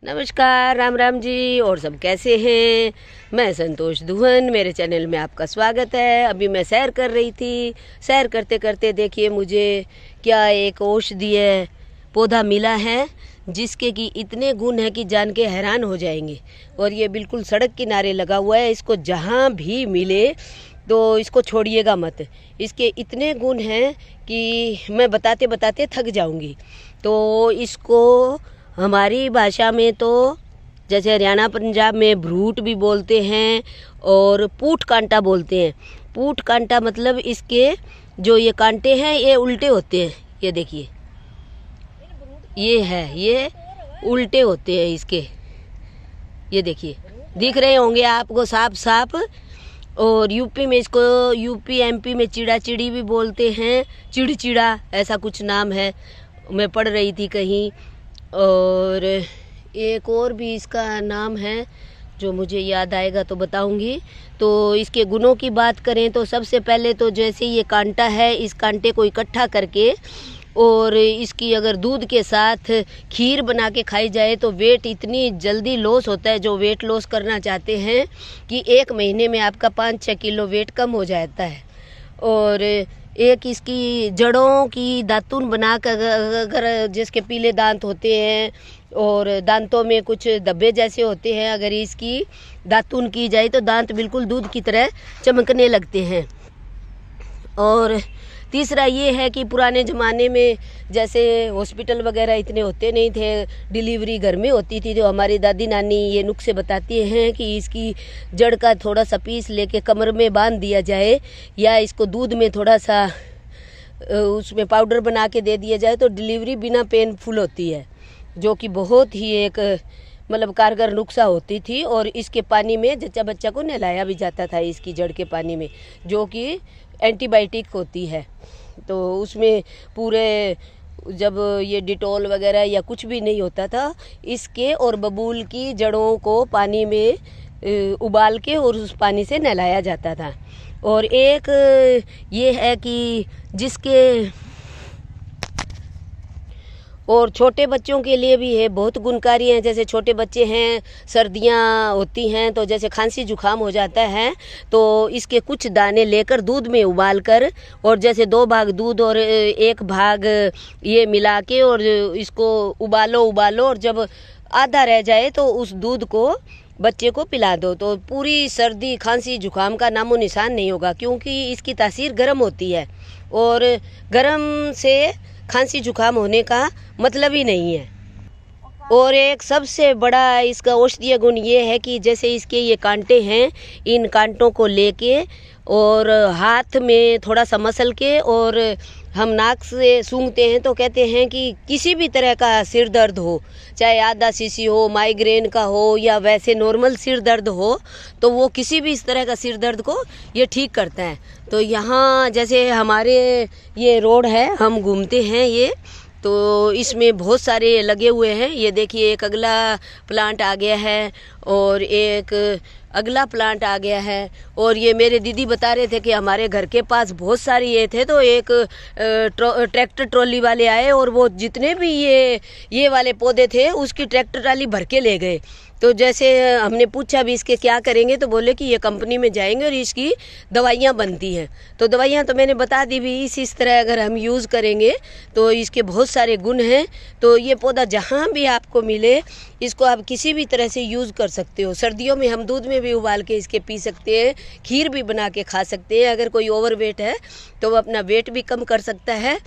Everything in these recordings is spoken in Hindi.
नमस्कार, राम राम जी। और सब कैसे हैं? मैं संतोष दुहन, मेरे चैनल में आपका स्वागत है। अभी मैं सैर कर रही थी। सैर करते करते देखिए मुझे क्या एक औषधीय पौधा मिला है जिसके कि इतने गुण है कि जान के हैरान हो जाएंगे। और ये बिल्कुल सड़क किनारे लगा हुआ है। इसको जहाँ भी मिले तो इसको छोड़िएगा मत। इसके इतने गुण हैं कि मैं बताते बताते थक जाऊंगी। तो इसको हमारी भाषा में तो जैसे हरियाणा पंजाब में भ्रूट भी बोलते हैं और पूट कांटा बोलते हैं। पूट कांटा मतलब इसके जो ये कांटे हैं ये उल्टे होते हैं। ये देखिए ये उल्टे होते हैं इसके। ये देखिए दिख रहे होंगे आपको साफ साफ। और यूपी में इसको एमपी में चिड़ा चिड़ी भी बोलते हैं। चिड़चिड़ा ऐसा कुछ नाम है, मैं पढ़ रही थी कहीं। और एक और भी इसका नाम है जो मुझे याद आएगा तो बताऊंगी। तो इसके गुणों की बात करें तो सबसे पहले तो जैसे ये कांटा है, इस कांटे को इकट्ठा करके और इसकी अगर दूध के साथ खीर बना के खाई जाए तो वेट इतनी जल्दी लॉस होता है। जो वेट लॉस करना चाहते हैं कि 1 महीने में आपका 5-6 किलो वेट कम हो जाता है। और एक इसकी जड़ों की दातून बनाकर अगर जिसके पीले दांत होते हैं और दांतों में कुछ धब्बे जैसे होते हैं, अगर इसकी दातून की जाए तो दांत बिल्कुल दूध की तरह चमकने लगते हैं। और तीसरा ये है कि पुराने ज़माने में जैसे हॉस्पिटल वगैरह इतने होते नहीं थे, डिलीवरी घर में होती थी। तो हमारी दादी नानी ये नुस्खे बताती हैं कि इसकी जड़ का थोड़ा सा पीस लेके कमर में बांध दिया जाए या इसको दूध में थोड़ा सा उसमें पाउडर बना के दे दिया जाए तो डिलीवरी बिना पेनफुल होती है, जो कि बहुत ही एक मतलब कारगर नुस्खा होती थी। और इसके पानी में जच्चा बच्चा को नहलाया भी जाता था, इसकी जड़ के पानी में, जो कि एंटीबायोटिक होती है। तो उसमें पूरे जब ये डिटॉल वगैरह या कुछ भी नहीं होता था, इसके और बबूल की जड़ों को पानी में उबाल के और उस पानी से नहलाया जाता था। और एक ये है कि जिसके और छोटे बच्चों के लिए भी है, बहुत गुणकारी हैं। जैसे छोटे बच्चे हैं, सर्दियां होती हैं तो जैसे खांसी जुकाम हो जाता है तो इसके कुछ दाने लेकर दूध में उबाल कर और जैसे 2 भाग दूध और 1 भाग ये मिला के और इसको उबालो और जब आधा रह जाए तो उस दूध को बच्चे को पिला दो तो पूरी सर्दी खांसी जुकाम का नामो निशान नहीं होगा, क्योंकि इसकी तासीर गर्म होती है और गर्म से खांसी जुकाम होने का मतलब ही नहीं है। और एक सबसे बड़ा इसका औषधीय गुण ये है कि जैसे इसके ये कांटे हैं, इन कांटों को लेके और हाथ में थोड़ा सा मसल के और हम नाक से सूंघते हैं तो कहते हैं कि किसी भी तरह का सिर दर्द हो, चाहे आधा सीसी हो, माइग्रेन का हो या वैसे नॉर्मल सिर दर्द हो, तो वो किसी भी इस तरह का सिर दर्द को ये ठीक करता है। तो यहाँ जैसे हमारे ये रोड है, हम घूमते हैं ये, तो इसमें बहुत सारे लगे हुए हैं। ये देखिए एक अगला प्लांट आ गया है और एक अगला प्लांट आ गया है। और ये मेरे दीदी बता रहे थे कि हमारे घर के पास बहुत सारे ये थे, तो एक ट्रैक्टर ट्रॉली वाले आए और वो जितने भी ये वाले पौधे थे उसकी ट्रैक्टर ट्रॉली भर के ले गए। तो जैसे हमने पूछा भी इसके क्या करेंगे तो बोले कि ये कंपनी में जाएंगे और इसकी दवाइयाँ बनती हैं। तो दवाइयाँ तो मैंने बता दी भी, इस तरह अगर हम यूज़ करेंगे तो इसके बहुत सारे गुण हैं। तो ये पौधा जहाँ भी आपको मिले इसको आप किसी भी तरह से यूज़ कर सकते हो। सर्दियों में हम दूध में भी उबाल के इसके पी सकते हैं, खीर भी बना के खा सकते हैं। अगर कोई ओवरवेट है तो वो अपना वेट भी कम कर सकता है।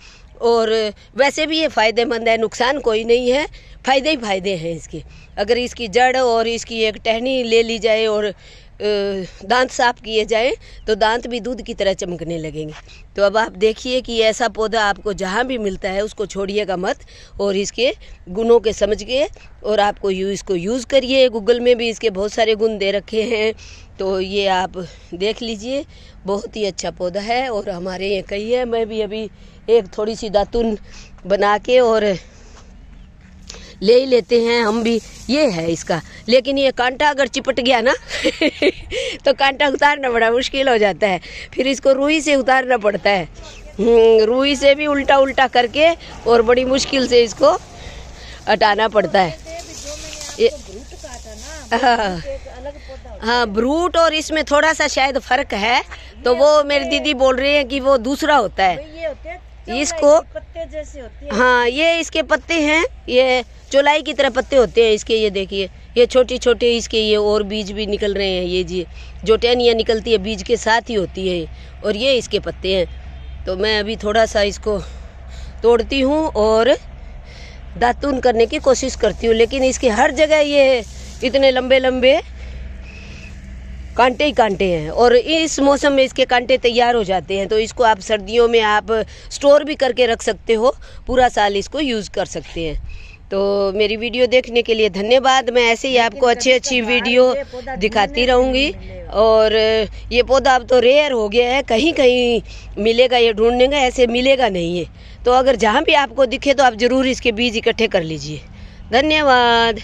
और वैसे भी ये फ़ायदेमंद है, नुकसान कोई नहीं है, फ़ायदे ही फ़ायदे हैं इसके। अगर इसकी जड़ और इसकी एक टहनी ले ली जाए और दांत साफ किए जाए तो दांत भी दूध की तरह चमकने लगेंगे। तो अब आप देखिए कि ऐसा पौधा आपको जहाँ भी मिलता है उसको छोड़िएगा मत और इसके गुणों के समझ के और आपको इसको यूज़ करिए। गूगल में भी इसके बहुत सारे गुण दे रखे हैं, तो ये आप देख लीजिए। बहुत ही अच्छा पौधा है और हमारे यहाँ कई है। मैं भी अभी एक थोड़ी सी दातुन बना के और ले ही लेते हैं हम भी। ये है इसका, लेकिन ये कांटा अगर चिपट गया ना तो कांटा उतारना बड़ा मुश्किल हो जाता है, फिर इसको रुई से उतारना पड़ता है। रुई से भी उल्टा करके और बड़ी मुश्किल से इसको हटाना पड़ता है। हाँ ब्रूट और इसमें थोड़ा सा शायद फर्क है, तो वो मेरी दीदी बोल रही है कि वो दूसरा होता है। इसको पत्ते जैसे होते हैं। हाँ ये इसके पत्ते हैं, ये चौलाई की तरह पत्ते होते हैं इसके। ये देखिए ये छोटे छोटे इसके ये और बीज भी निकल रहे हैं। ये जी जो टहनियाँ निकलती है बीज के साथ ही होती है, और ये इसके पत्ते हैं। तो मैं अभी थोड़ा सा इसको तोड़ती हूँ और दातून करने की कोशिश करती हूँ, लेकिन इसके हर जगह ये इतने लंबे लंबे कांटे ही कांटे हैं, और इस मौसम में इसके कांटे तैयार हो जाते हैं। तो इसको आप सर्दियों में आप स्टोर भी करके रख सकते हो, पूरा साल इसको यूज़ कर सकते हैं। तो मेरी वीडियो देखने के लिए धन्यवाद। मैं ऐसे ही आपको अच्छी वीडियो दिखाती रहूँगी। और ये पौधा अब तो रेयर हो गया है, कहीं कहीं मिलेगा, ये ढूंढने का ऐसे मिलेगा नहीं है। तो अगर जहाँ भी आपको दिखे तो आप ज़रूर इसके बीज इकट्ठे कर लीजिए। धन्यवाद।